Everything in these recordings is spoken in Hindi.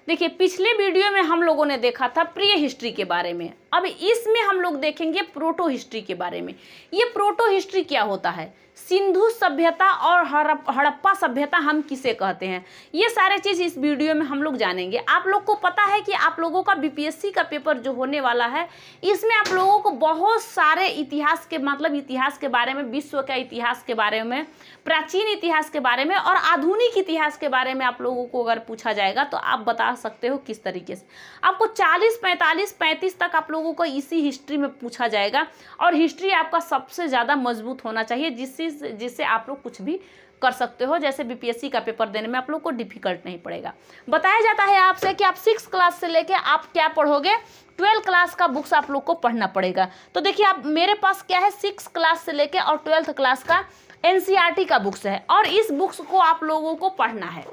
देखिए पिछले वीडियो में हम लोगों ने देखा था प्री हिस्ट्री के बारे में, अब इसमें हम लोग देखेंगे प्रोटो हिस्ट्री के बारे में। ये प्रोटो हिस्ट्री क्या होता है, सिंधु सभ्यता और हड़प्पा सभ्यता हम किसे कहते हैं, ये सारे चीज़ इस वीडियो में हम लोग जानेंगे। आप लोग को पता है कि आप लोगों का बीपीएससी का पेपर जो होने वाला है इसमें आप लोगों को बहुत सारे इतिहास के मतलब इतिहास के बारे में, विश्व के इतिहास के बारे में, प्राचीन इतिहास के बारे में और आधुनिक इतिहास के बारे में आप लोगों को अगर पूछा जाएगा तो आप बता सकते हो किस तरीके से। आपको 40, 45, 35 तक आप लोगों को इसी हिस्ट्री में पूछा जाएगा और हिस्ट्री आपका सबसे ज़्यादा मजबूत होना चाहिए जिससे आप लोग कुछ भी कर सकते हो, जैसे बीपीएससी का पेपर देने में आप लोग को डिफिकल्ट नहीं पड़ेगा। बताया जाता है आपसे कि आप 6 क्लास से लेके आप क्या पढ़ोगे, 12 क्लास का बुक्स आप लोग को पढ़ना पड़ेगा। तो देखिए आप मेरे पास क्या है, 6 क्लास से लेके और 12th क्लास का एनसीईआरटी का बुक्स है और इस बुक्स को आप लोगों को पढ़ना है।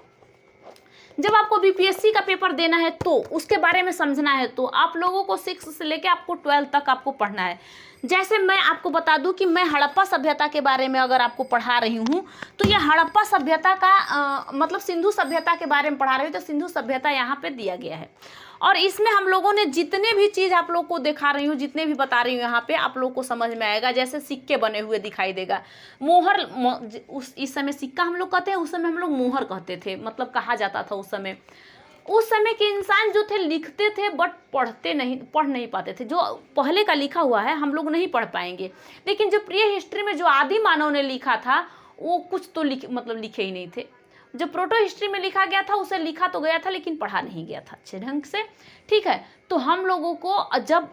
जब आपको बीपीएससी का पेपर देना है तो उसके बारे में समझना है तो आप लोगों को 6 से लेके आपको 12 तक आपको पढ़ना है। जैसे मैं आपको बता दूं कि मैं हड़प्पा सभ्यता के बारे में अगर आपको पढ़ा रही हूँ तो ये हड़प्पा सभ्यता का मतलब सिंधु सभ्यता के बारे में पढ़ा रही हूँ, तो सिंधु सभ्यता यहाँ पे दिया गया है और इसमें हम लोगों ने जितने भी चीज़ आप लोग को दिखा रही हूँ, जितने भी बता रही हूँ यहाँ पे आप लोग को समझ में आएगा। जैसे सिक्के बने हुए दिखाई देगा, मोहर इस समय सिक्का हम लोग कहते हैं, उस समय हम लोग मोहर कहते थे, मतलब कहा जाता था उस समय के इंसान जो थे लिखते थे बट पढ़ नहीं पाते थे। जो पहले का लिखा हुआ है हम लोग नहीं पढ़ पाएंगे, लेकिन जो प्री हिस्ट्री में जो आदि मानव ने लिखा था वो कुछ तो लिखे ही नहीं थे। जो प्रोटो हिस्ट्री में लिखा गया था उसे लिखा तो गया था लेकिन पढ़ा नहीं गया था अच्छे ढंग से, ठीक है। तो हम लोगों को जब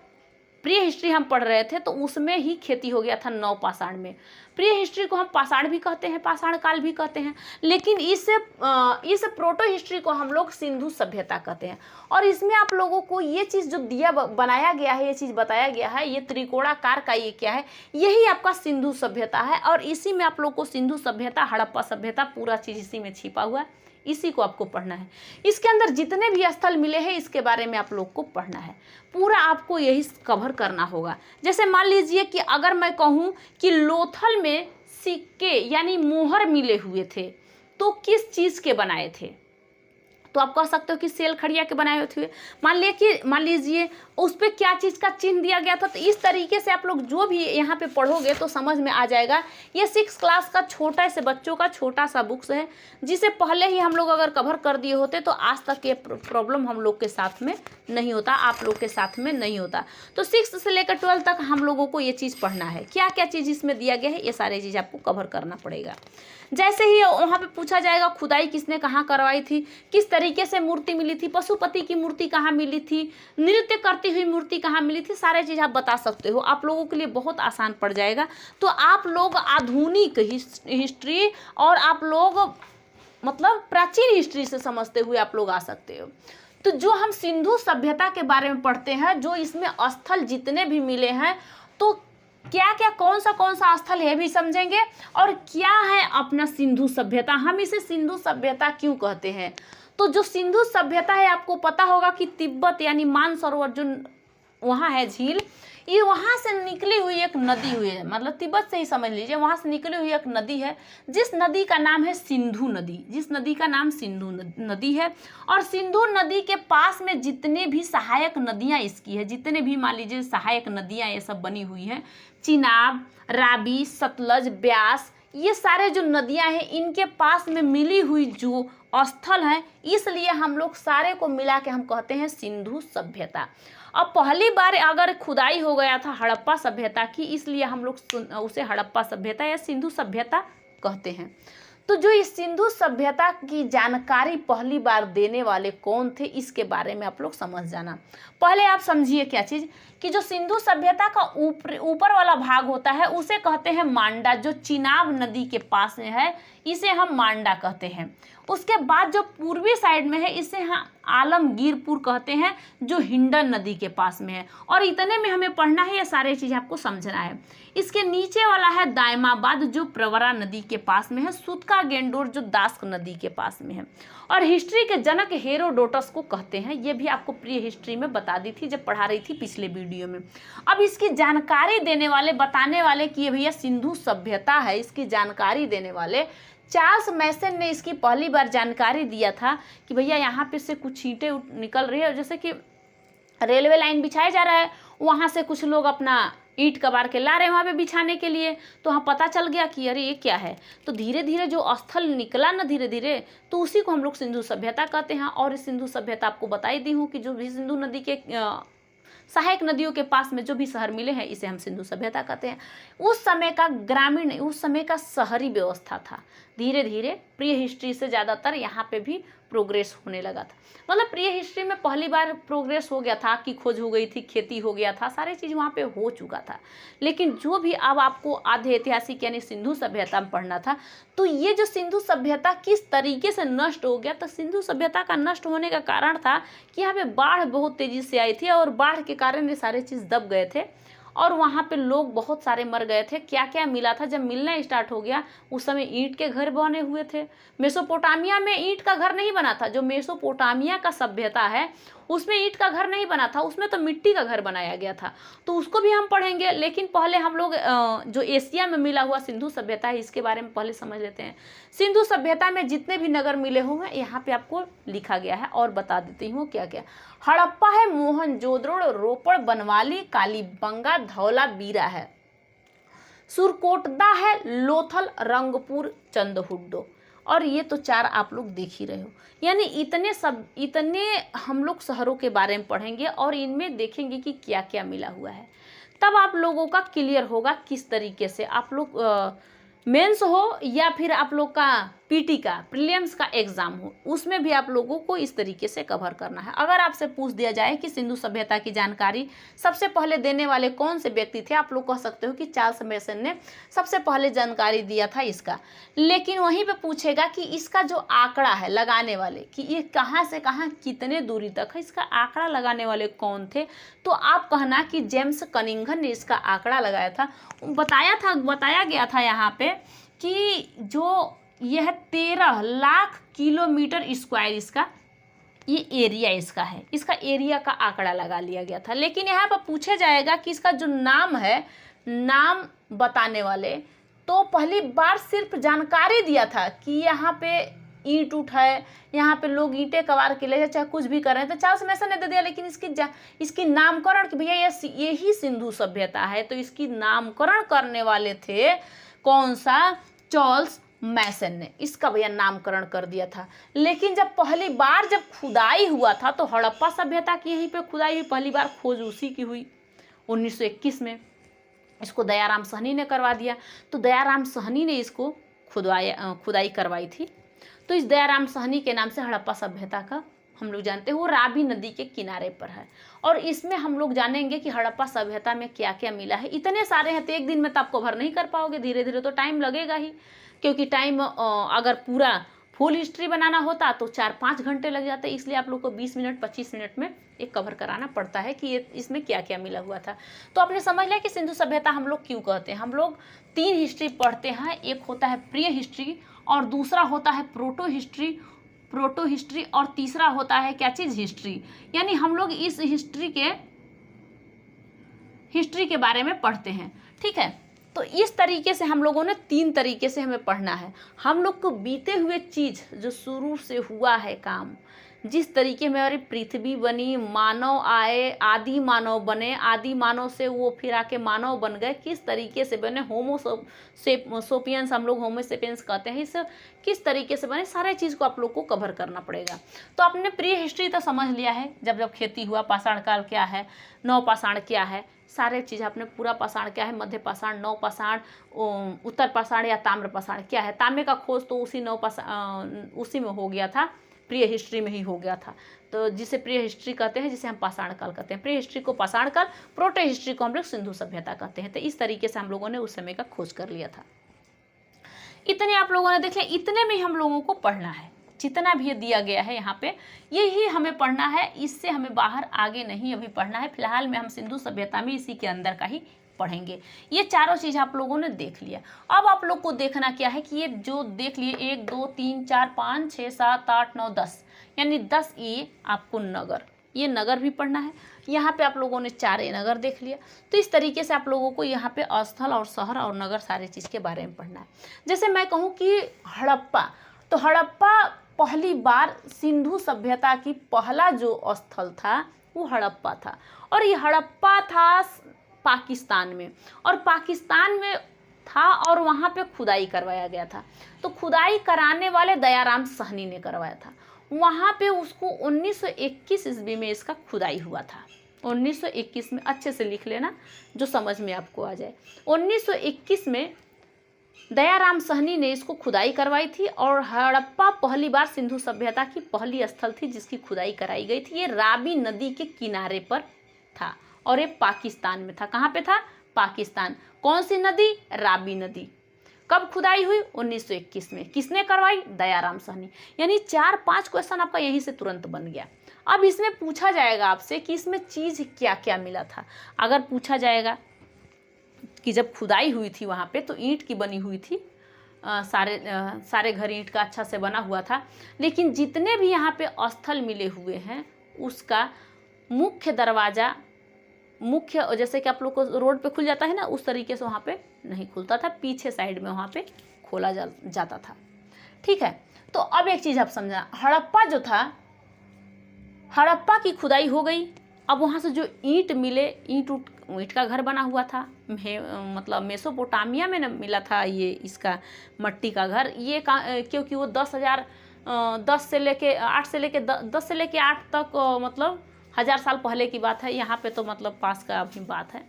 प्री हिस्ट्री हम पढ़ रहे थे तो उसमें ही खेती हो गया था नवपाषाण में। प्री हिस्ट्री को हम पाषाण भी कहते हैं, पाषाण काल भी कहते हैं, लेकिन इस प्रोटो हिस्ट्री को हम लोग सिंधु सभ्यता कहते हैं। और इसमें आप लोगों को ये चीज़ जो बनाया गया है, ये चीज़ बताया गया है, ये त्रिकोणाकार का ये क्या है, यही आपका सिंधु सभ्यता है। और इसी में आप लोग को सिंधु सभ्यता, हड़प्पा सभ्यता, पूरा चीज़ इसी में छिपा हुआ है, इसी को आपको पढ़ना है। इसके अंदर जितने भी स्थल मिले हैं इसके बारे में आप लोग को पढ़ना है, पूरा आपको यही कवर करना होगा। जैसे मान लीजिए कि अगर मैं कहूँ कि लोथल में सिक्के यानी मोहर मिले हुए थे तो किस चीज़ के बनाए थे, तो आप कह सकते हो कि सेल खड़िया के बनाए हुए थे। मान लीजिए उस पर क्या चीज़ का चिन्ह दिया गया था। तो इस तरीके से आप लोग जो भी यहाँ पे पढ़ोगे तो समझ में आ जाएगा। ये 6 क्लास का छोटा से बच्चों का छोटा सा बुक्स है, जिसे पहले ही हम लोग अगर कवर कर दिए होते तो आज तक ये प्रॉब्लम हम लोग के साथ में नहीं होता, आप लोग के साथ में नहीं होता। तो 6 से लेकर 12 तक हम लोगों को ये चीज़ पढ़ना है, क्या क्या चीज़ इसमें दिया गया है, ये सारी चीज़ आपको कवर करना पड़ेगा। जैसे ही वहाँ पे पूछा जाएगा खुदाई किसने कहाँ करवाई थी, किस तरीके से मूर्ति मिली थी, पशुपति की मूर्ति कहाँ मिली थी, नृत्य करती हुई मूर्ति कहाँ मिली थी, सारे चीज़ आप बता सकते हो। आप लोगों के लिए बहुत आसान पड़ जाएगा। तो आप लोग आधुनिक हिस्ट्री और आप लोग मतलब प्राचीन हिस्ट्री से समझते हुए आप लोग आ सकते हो। तो जो हम सिंधु सभ्यता के बारे में पढ़ते हैं, जो इसमें स्थल जितने भी मिले हैं, तो क्या क्या कौन सा स्थल है भी समझेंगे। और क्या है अपना सिंधु सभ्यता, हम इसे सिंधु सभ्यता क्यों कहते हैं। तो जो सिंधु सभ्यता है आपको पता होगा कि तिब्बत यानी मानसरोवर जो वहाँ है झील, ये वहाँ से निकली हुई एक नदी हुई है, मतलब तिब्बत से ही समझ लीजिए, वहाँ से निकली हुई एक नदी है जिस नदी का नाम है सिंधु नदी, जिस नदी का नाम सिंधु नदी है। और सिंधु नदी के पास में जितने भी सहायक नदियाँ इसकी है, जितने भी मान लीजिए सहायक नदियाँ ये सब बनी हुई हैं, चिनाब, रावी, सतलज, ब्यास, ये सारे जो नदियां हैं इनके पास में मिली हुई जो स्थल है, इसलिए हम लोग सारे को मिला के हम कहते हैं सिंधु सभ्यता। अब पहली बार अगर खुदाई हो गया था हड़प्पा सभ्यता की, इसलिए हम लोग उसे हड़प्पा सभ्यता या सिंधु सभ्यता कहते हैं। तो जो इस सिंधु सभ्यता की जानकारी पहली बार देने वाले कौन थे, इसके बारे में आप लोग समझ जाना। पहले आप समझिए क्या चीज़ कि जो सिंधु सभ्यता का ऊपर वाला भाग होता है उसे कहते हैं मांडा, जो चिनाब नदी के पास में है इसे हम मांडा कहते हैं। उसके बाद जो पूर्वी साइड में है इसे हम आलमगीरपुर कहते हैं, जो हिंडन नदी के पास में है। और इतने में हमें पढ़ना है, ये सारी चीज़ आपको समझना है। इसके नीचे वाला है दायमाबाद, जो प्रवरा नदी के पास में है। सुतका गेंडोर जो दास्क नदी के पास में है। और हिस्ट्री के जनक हेरोडोटस को कहते हैं, ये भी आपको प्री हिस्ट्री में बता दी थी जब पढ़ा रही थी पिछले वीडियो में। अब इसकी जानकारी देने वाले, बताने वाले कि ये भैया सिंधु सभ्यता है, इसकी जानकारी देने वाले चार्ल्स मैसन ने इसकी पहली बार जानकारी दिया था कि भैया यहाँ पे से कुछ ईंटें निकल रही है, जैसे कि रेलवे लाइन बिछाया जा रहा है, वहाँ से कुछ लोग अपना ईंट कबाड़ के ला रहे हैं वहाँ पे बिछाने के लिए। तो वहाँ पता चल गया कि अरे ये क्या है। तो धीरे धीरे जो स्थल निकला ना धीरे धीरे, तो उसी को हम लोग सिंधु सभ्यता कहते हैं। और इस सिंधु सभ्यता आपको बताई दी हूँ कि जो भी सिंधु नदी के सहायक नदियों के पास में जो भी शहर मिले हैं इसे हम सिंधु सभ्यता कहते हैं। उस समय का ग्रामीण, उस समय का शहरी व्यवस्था था। धीरे धीरे प्री हिस्ट्री से ज़्यादातर यहाँ पे भी प्रोग्रेस होने लगा था। मतलब प्री हिस्ट्री में पहली बार प्रोग्रेस हो गया था कि खोज हो गई थी, खेती हो गया था, सारी चीज़ वहाँ पे हो चुका था। लेकिन जो भी अब आपको आधे ऐतिहासिक यानी सिंधु सभ्यता में पढ़ना था, तो ये जो सिंधु सभ्यता किस तरीके से नष्ट हो गया, तो सिंधु सभ्यता का नष्ट होने का कारण था कि यहाँ पे बाढ़ बहुत तेज़ी से आई थी और बाढ़ के कारण ये सारे चीज़ दब गए थे और वहाँ पे लोग बहुत सारे मर गए थे। क्या क्या मिला था जब मिलना स्टार्ट हो गया, उस समय ईंट के घर बने हुए थे। मेसोपोटामिया में ईंट का घर नहीं बना था। जो मेसोपोटामिया का सभ्यता है उसमें ईंट का घर नहीं बना था, उसमें तो मिट्टी का घर बनाया गया था। तो उसको भी हम पढ़ेंगे, लेकिन पहले हम लोग जो एशिया में मिला हुआ सिंधु सभ्यता है इसके बारे में पहले समझ लेते हैं। सिंधु सभ्यता में जितने भी नगर मिले हुए हैं यहाँ पे आपको लिखा गया है और बता देती हूँ क्या क्या। हड़प्पा है, मोहनजोदड़ो, रोपड़, बनवाली, कालीबंगा, धौलावीरा है, सुरकोटदा है, लोथल, रंगपुर, चंदहुड्डो। और ये तो चार आप लोग देख ही रहे हो। यानी इतने हम लोग शहरों के बारे में पढ़ेंगे और इनमें देखेंगे कि क्या क्या मिला हुआ है। तब आप लोगों का क्लियर होगा किस तरीके से आप लोग मेंस हो या फिर आप लोग का पीटी का प्रीलिम्स का एग्जाम हो, उसमें भी आप लोगों को इस तरीके से कवर करना है। अगर आपसे पूछ दिया जाए कि सिंधु सभ्यता की जानकारी सबसे पहले देने वाले कौन से व्यक्ति थे, आप लोग कह सकते हो कि चार्ल्स मैसन ने सबसे पहले जानकारी दिया था इसका। लेकिन वहीं पे पूछेगा कि इसका जो आंकड़ा है लगाने वाले कि ये कहाँ से कहाँ कितने दूरी तक है, इसका आंकड़ा लगाने वाले कौन थे, तो आप कहना कि जेम्स कनिंघम ने इसका आंकड़ा लगाया था। बताया गया था यहाँ पे कि जो यह 13 लाख किलोमीटर स्क्वायर इसका ये एरिया इसका है, इसका एरिया का आंकड़ा लगा लिया गया था। लेकिन यहाँ पर पूछा जाएगा कि इसका जो नाम है, नाम बताने वाले, तो पहली बार सिर्फ जानकारी दिया था कि यहाँ पे ईंट उठ है, यहाँ पे लोग ईंटें कबाड़ के ले जाए चाहे कुछ भी कर रहे हैं, तो चार्ल्स मैसन ने दे दिया। लेकिन इसकी नामकरण कि भैया यही सिंधु सभ्यता है, तो इसकी नामकरण करने वाले थे कौन सा, चार्ल्स मैसन ने इसका भैया नामकरण कर दिया था। लेकिन जब पहली बार जब खुदाई हुआ था तो हड़प्पा सभ्यता की यहीं पे खुदाई हुई, पहली बार खोज उसी की हुई 1921 में। इसको दयाराम सहनी ने करवा दिया। तो दयाराम सहनी ने इसको खुदाई करवाई थी। तो इस दयाराम सहनी के नाम से हड़प्पा सभ्यता का हम लोग जानते हैं। वो रावी नदी के किनारे पर है और इसमें हम लोग जानेंगे कि हड़प्पा सभ्यता में क्या क्या मिला है। इतने सारे हैं तो एक दिन में तो आप कवर नहीं कर पाओगे, धीरे धीरे तो टाइम लगेगा ही, क्योंकि टाइम अगर पूरा फुल हिस्ट्री बनाना होता तो 4-5 घंटे लग जाते। इसलिए आप लोग को 20 मिनट 25 मिनट में एक कवर कराना पड़ता है कि ये इसमें क्या क्या मिला हुआ था। तो आपने समझ लिया कि सिंधु सभ्यता हम लोग क्यों कहते हैं। हम लोग 3 हिस्ट्री पढ़ते हैं, एक होता है प्री हिस्ट्री और दूसरा होता है प्रोटो हिस्ट्री और तीसरा होता है क्या चीज़, हिस्ट्री। यानी हम लोग इस हिस्ट्री के बारे में पढ़ते हैं, ठीक है। तो इस तरीके से हम लोगों ने 3 तरीके से हमें पढ़ना है। हम लोग को बीते हुए चीज़ जो शुरू से हुआ है काम, जिस तरीके में हमारी पृथ्वी बनी, मानव आए, आदि मानव बने, आदि मानव से वो फिर आके मानव बन गए, किस तरीके से बने, होमोसोपियंस हम लोग होमोसेपियंस कहते हैं, इस किस तरीके से बने, सारे चीज़ को आप लोग को कवर करना पड़ेगा। तो आपने प्री हिस्ट्री तो समझ लिया है, जब खेती हुआ, पाषाण काल क्या है, नवपाषाण क्या है, सारे चीज़ आपने पूरा पाषाण क्या है, मध्य पाषाण, नवपाषाण, उत्तर पाषाण या ताम्र पाषाण क्या है। तांबे का खोज तो उसी में हो गया था, प्री हिस्ट्री में ही हो गया था। तो जिसे प्री हिस्ट्री कहते हैं, जिसे हम पाषाण काल कहते हैं। प्री हिस्ट्री को पाषाण काल, प्रोटो हिस्ट्री को हम लोग सिंधु सभ्यता कहते हैं। तो इस तरीके से हम लोगों ने उस समय का खोज कर लिया था। इतने आप लोगों ने देख लिया, इतने में हम लोगों को पढ़ना है। जितना भी दिया गया है यहाँ पे यही हमें पढ़ना है, इससे हमें बाहर आगे नहीं अभी पढ़ना है। फिलहाल में हम सिंधु सभ्यता में इसी के अंदर का ही पढ़ेंगे। ये चारों चीज़ आप लोगों ने देख लिया। अब आप लोग को देखना क्या है कि ये जो देख लिए 1 2 3 4 5 6 7 8 9 10, यानी 10 ये आपको नगर, ये नगर भी पढ़ना है। यहाँ पे आप लोगों ने 4 नगर देख लिया। तो इस तरीके से आप लोगों को यहाँ पे स्थल और शहर और नगर सारे चीज़ के बारे में पढ़ना है। जैसे मैं कहूँ कि हड़प्पा, तो हड़प्पा पहली बार सिंधु सभ्यता की पहला जो स्थल था वो हड़प्पा था, और ये हड़प्पा था पाकिस्तान में, और पाकिस्तान में था और वहाँ पे खुदाई करवाया गया था। तो खुदाई कराने वाले दयाराम साहनी ने करवाया था। वहाँ पे उसको 1921 ईस्वी में इसका खुदाई हुआ था। 1921 में, अच्छे से लिख लेना जो समझ में आपको आ जाए। 1921 में दयाराम साहनी ने इसको खुदाई करवाई थी, और हड़प्पा पहली बार सिंधु सभ्यता की पहली स्थल थी जिसकी खुदाई कराई गई थी। ये रावी नदी के किनारे पर था और ये पाकिस्तान में था। कहाँ पे था? पाकिस्तान। कौन सी नदी? रावी नदी। कब खुदाई हुई? 1921 में। किसने करवाई? दयाराम साहनी। यानी 4-5 क्वेश्चन आपका यहीं से तुरंत बन गया। अब इसमें पूछा जाएगा आपसे कि इसमें चीज़ क्या क्या मिला था। अगर पूछा जाएगा कि जब खुदाई हुई थी वहाँ पे तो ईंट की बनी हुई थी, सारे घर ईंट का अच्छा से बना हुआ था, लेकिन जितने भी यहाँ पे स्थल मिले हुए हैं उसका मुख्य दरवाज़ा, मुख्य जैसे कि आप लोग को रोड पे खुल जाता है ना, उस तरीके से वहाँ पे नहीं खुलता था, पीछे साइड में वहाँ पे खोला जाता था। ठीक है, तो अब एक चीज़ आप समझना, हड़प्पा जो था, हड़प्पा की खुदाई हो गई। अब वहाँ से जो ईंट मिले, ईंट का घर बना हुआ था, मतलब मेसोपोटामिया में न मिला था ये इसका मट्टी का घर। ये क्योंकि वो 10 से लेके 8 से लेके 10 से लेके 8 तक मतलब 1000 साल पहले की बात है। यहाँ पे तो मतलब पास का अपनी बात है।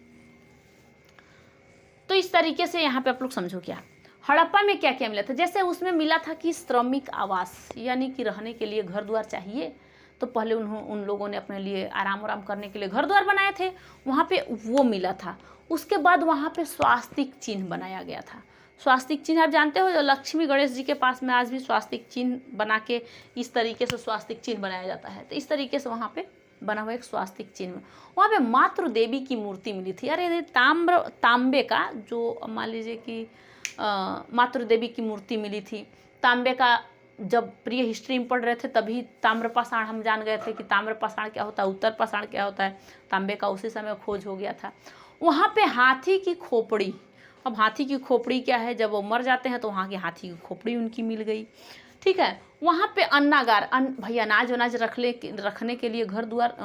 तो इस तरीके से यहाँ पे आप लोग समझो क्या हड़प्पा में क्या क्या मिला था। जैसे उसमें मिला था कि श्रमिक आवास, यानी कि रहने के लिए घर द्वार चाहिए, तो पहले उन लोगों ने अपने लिए आराम करने के लिए घर द्वार बनाए थे, वहाँ पे वो मिला था। उसके बाद वहाँ पे स्वास्तिक चिन्ह बनाया गया था। स्वास्तिक चिन्ह आप जानते हो, जो लक्ष्मी गणेश जी के पास में आज भी स्वास्तिक चिन्ह बना के इस तरीके से स्वास्तिक चिन्ह बनाया जाता है। तो इस तरीके से वहाँ पे बना हुआ एक स्वास्तिक चिन्ह, वहाँ पे मातृ देवी की मूर्ति मिली थी। अरे तांबे का, जो मान लीजिए कि मातृ देवी की मूर्ति मिली थी। तांबे का जब प्रिय हिस्ट्री में पढ़ रहे थे तभी ताम्रपाषाण हम जान गए थे कि ताम्रपाषाण क्या होता है, उत्तर पाषाण क्या होता है। तांबे का उसी समय खोज हो गया था। वहाँ पे हाथी की खोपड़ी, अब हाथी की खोपड़ी क्या है, जब वो मर जाते हैं तो वहाँ की हाथी की खोपड़ी उनकी मिल गई। ठीक है, वहाँ पे अन्नागार, भाई अनाज रखने के लिए घर द्वार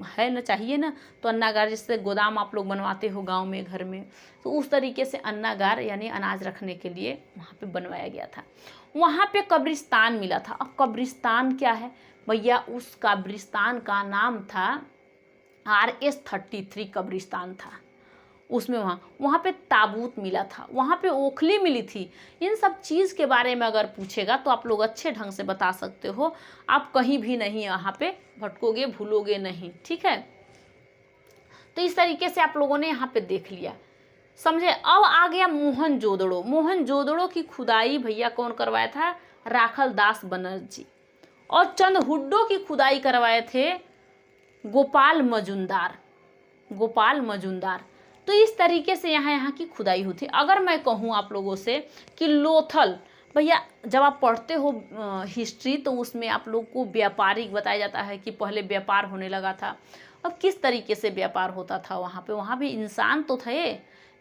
है ना, चाहिए ना, तो अन्नागार, जिससे गोदाम आप लोग बनवाते हो गांव में घर में, तो उस तरीके से अन्नागार यानी अनाज रखने के लिए वहाँ पे बनवाया गया था। वहाँ पे कब्रिस्तान मिला था। अब कब्रिस्तान क्या है भैया, उस कब्रिस्तान का नाम था RS-33 कब्रिस्तान था। उसमें वहाँ पे ताबूत मिला था, वहाँ पे ओखली मिली थी। इन सब चीज़ के बारे में अगर पूछेगा तो आप लोग अच्छे ढंग से बता सकते हो, आप कहीं भी नहीं यहाँ पे भटकोगे, भूलोगे नहीं। ठीक है, तो इस तरीके से आप लोगों ने यहाँ पे देख लिया, समझे। अब आ गया मोहनजोदड़ो। मोहनजोदड़ो की खुदाई भैया कौन करवाया था? राखल दास बनर्जी। और चंद हुड्डो की खुदाई करवाए थे गोपाल मजुमदार। तो इस तरीके से यहाँ की खुदाई हुई थी। अगर मैं कहूँ आप लोगों से कि लोथल, भैया जब आप पढ़ते हो हिस्ट्री तो उसमें आप लोग को व्यापारिक बताया जाता है कि पहले व्यापार होने लगा था। अब किस तरीके से व्यापार होता था वहाँ भी इंसान तो थे,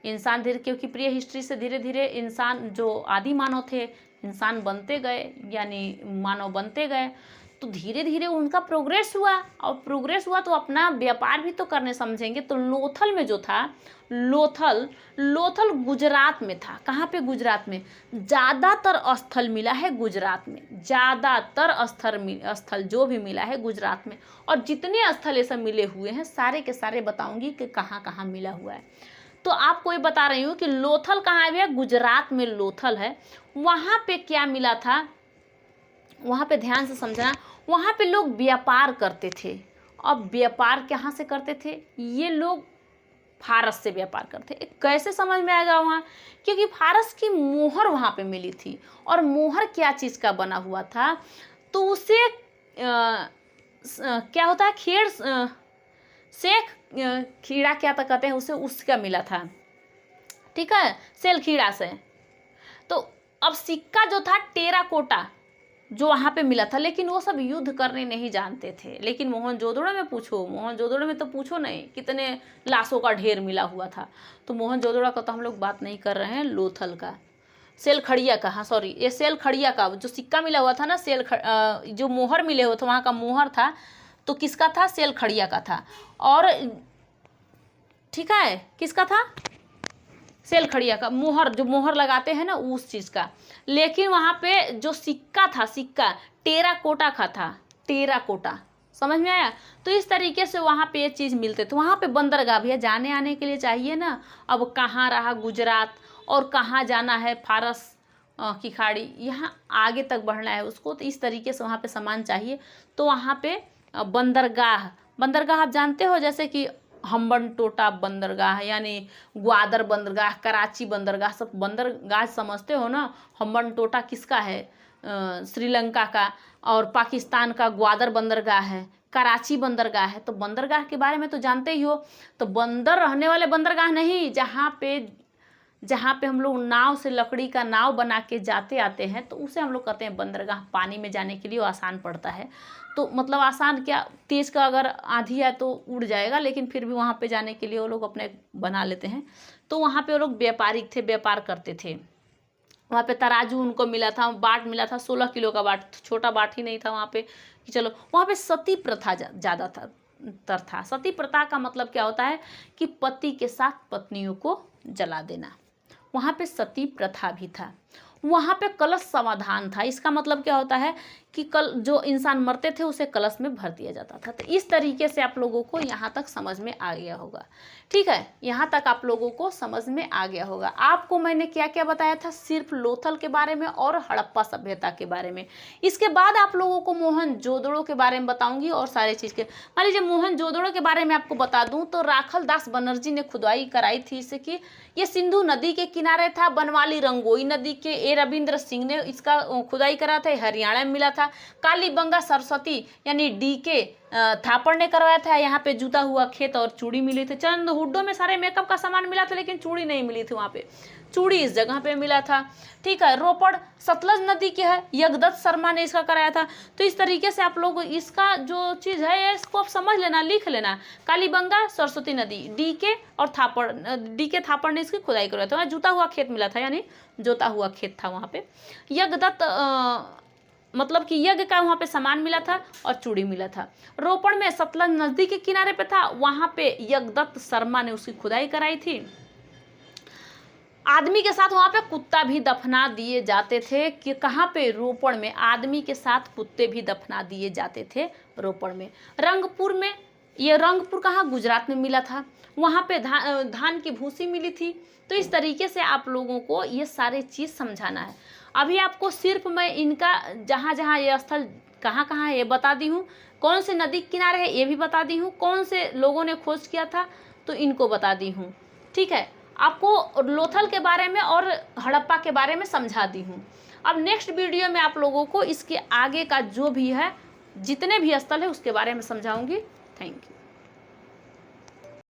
इंसान धीरे, क्योंकि प्रिय हिस्ट्री से धीरे धीरे इंसान जो आदि मानव थे इंसान बनते गए, यानी मानव बनते गए, तो धीरे धीरे उनका प्रोग्रेस हुआ, और प्रोग्रेस हुआ तो अपना व्यापार भी तो करने समझेंगे। तो लोथल में जो था, लोथल गुजरात में था। कहाँ पे? गुजरात में। ज़्यादातर स्थल मिला है गुजरात में, ज़्यादातर स्थल जो भी मिला है गुजरात में। और जितने स्थल ऐसे मिले हुए हैं सारे के सारे बताऊंगी कि कहाँ कहाँ मिला हुआ है। तो आपको ये बता रही हूँ कि लोथल कहाँ है? गुजरात में लोथल है। वहाँ पे क्या मिला था, वहाँ पे ध्यान से समझना, वहाँ पे लोग व्यापार करते थे। अब व्यापार कहाँ से करते थे? ये लोग फारस से व्यापार करते। कैसे समझ में आएगा वहाँ? क्योंकि फारस की मोहर वहाँ पे मिली थी। और मोहर क्या चीज़ का बना हुआ था? तो उसे क्या होता है, खीड़ा क्या तो कहते हैं उसे, उसका मिला था। ठीक है, सेल खीड़ा से। तो अब सिक्का जो था टेराकोटा, जो वहाँ पे मिला था, लेकिन वो सब युद्ध करने नहीं जानते थे। लेकिन मोहनजोदड़ो में पूछो, मोहनजोदड़ो में तो पूछो नहीं कितने लाशों का ढेर मिला हुआ था। तो मोहनजोदड़ो का तो हम लोग बात नहीं कर रहे हैं, लोथल का, सेलखड़िया का, हाँ सॉरी, ये सेलखड़िया का जो सिक्का मिला हुआ था ना, जो मोहर मिले हुए थे वहाँ का मोहर था, तो किसका था? सेलखड़िया का था। और ठीक है, किसका था? सेलखड़िया का मोहर, जो मोहर लगाते हैं ना उस चीज़ का। लेकिन वहाँ पे जो सिक्का था, सिक्का टेराकोटा का था, टेराकोटा, समझ में आया? तो इस तरीके से वहाँ पे ये चीज़ मिलते थे। वहाँ पे बंदरगाह भैया जाने आने के लिए चाहिए ना। अब कहाँ रहा गुजरात और कहाँ जाना है फारस की खाड़ी, यहाँ आगे तक बढ़ना है उसको, तो इस तरीके से वहाँ पे सामान चाहिए। तो वहाँ पे बंदरगाह, बंदरगाह आप जानते हो, जैसे कि हम्बनटोटा बंदरगाह, यानी ग्वादर बंदरगाह, कराची बंदरगाह, सब बंदरगाह समझते हो ना। हम्बनटोटा किसका है? श्रीलंका का। और पाकिस्तान का ग्वादर बंदरगाह है, कराची बंदरगाह है। तो बंदरगाह के बारे में तो जानते ही हो। तो बंदर रहने वाले बंदरगाह नहीं, जहाँ पे हम लोग नाव से, लकड़ी का नाव बना के जाते आते हैं, तो उसे हम लोग कहते हैं बंदरगाह। पानी में जाने के लिए वो आसान पड़ता है। तो मतलब आसान क्या, तेज का अगर आंधी है तो उड़ जाएगा, लेकिन फिर भी वहाँ पे जाने के लिए वो लोग अपने बना लेते हैं। तो वहाँ पे वो लोग व्यापारिक थे, व्यापार करते थे। वहाँ पे तराजू उनको मिला था, बाट मिला था, 16 किलो का बाट, छोटा बाट ही नहीं था वहाँ पे कि चलो। वहाँ पे सती प्रथा ज़्यादा था। सती प्रथा का मतलब क्या होता है कि पति के साथ पत्नियों को जला देना। वहाँ पे सती प्रथा भी था। वहाँ पे कलश समाधान था। इसका मतलब क्या होता है कि जो इंसान मरते थे उसे कलश में भर दिया जाता था। तो इस तरीके से आप लोगों को यहाँ तक समझ में आ गया होगा। ठीक है, यहाँ तक आप लोगों को समझ में आ गया होगा। आपको मैंने क्या क्या बताया था? सिर्फ लोथल के बारे में और हड़प्पा सभ्यता के बारे में। इसके बाद आप लोगों को मोहनजोदड़ो के बारे में बताऊंगी और सारे चीज़ के। मान लीजिए मोहनजोदड़ो के बारे में आपको बता दूं तो राखल दास बनर्जी ने खुदाई कराई थी इससे कि ये सिंधु नदी के किनारे था। बनवाली रंगोई नदी के ए रविंद्र सिंह ने इसका खुदाई करा था, हरियाणा में मिला था। कालीबंगा सरस्वती यानी डीके थापड़ ने करवाया था। यहाँ पे जूता हुआ खेत और चूड़ी मिली थी। चंद हुड्डो में सारे मेकअप का सामान मिला था, लेकिन चूड़ी नहीं मिली थी। वहाँ पे चूड़ी इस जगह पे मिला था। ठीक है, रोपड़ सतलज नदी के है, यज्ञदत्त शर्मा ने इसका कराया था। तो इस तरीके से आप लोग इसका जो चीज़ है इसको आप समझ लेना, लिख लेना। कालीबंगा सरस्वती नदी, डीके और थापड़, डीके थापड़ ने इसकी खुदाई करवाया था। जूता हुआ खेत मिला था, यानी जोता हुआ खेत था वहाँ पे। यज्ञदत्त मतलब कि यज्ञ का वहाँ पे सामान मिला था और चूड़ी मिला था। रोपड़ में सतलज नदी के किनारे पे था, वहाँ पे यज्ञदत्त शर्मा ने उसकी खुदाई कराई थी। आदमी के साथ वहाँ पे कुत्ता भी दफना दिए जाते थे। कि कहाँ पे? रोपड़ में आदमी के साथ कुत्ते भी दफना दिए जाते थे, रोपड़ में। रंगपुर में, ये रंगपुर कहाँ? गुजरात में मिला था। वहाँ पे धान की भूसी मिली थी। तो इस तरीके से आप लोगों को ये सारे चीज़ समझाना है। अभी आपको सिर्फ मैं इनका जहाँ जहाँ ये स्थल कहाँ कहाँ है ये बता दी हूँ, कौन से नदी किनारे है ये भी बता दी हूँ, कौन से लोगों ने खोज किया था तो इनको बता दी हूँ। ठीक है, आपको लोथल के बारे में और हड़प्पा के बारे में समझा दी हूँ। अब नेक्स्ट वीडियो में आप लोगों को इसके आगे का जो भी है, जितने भी स्थल है उसके बारे में समझाऊंगी। Thank you.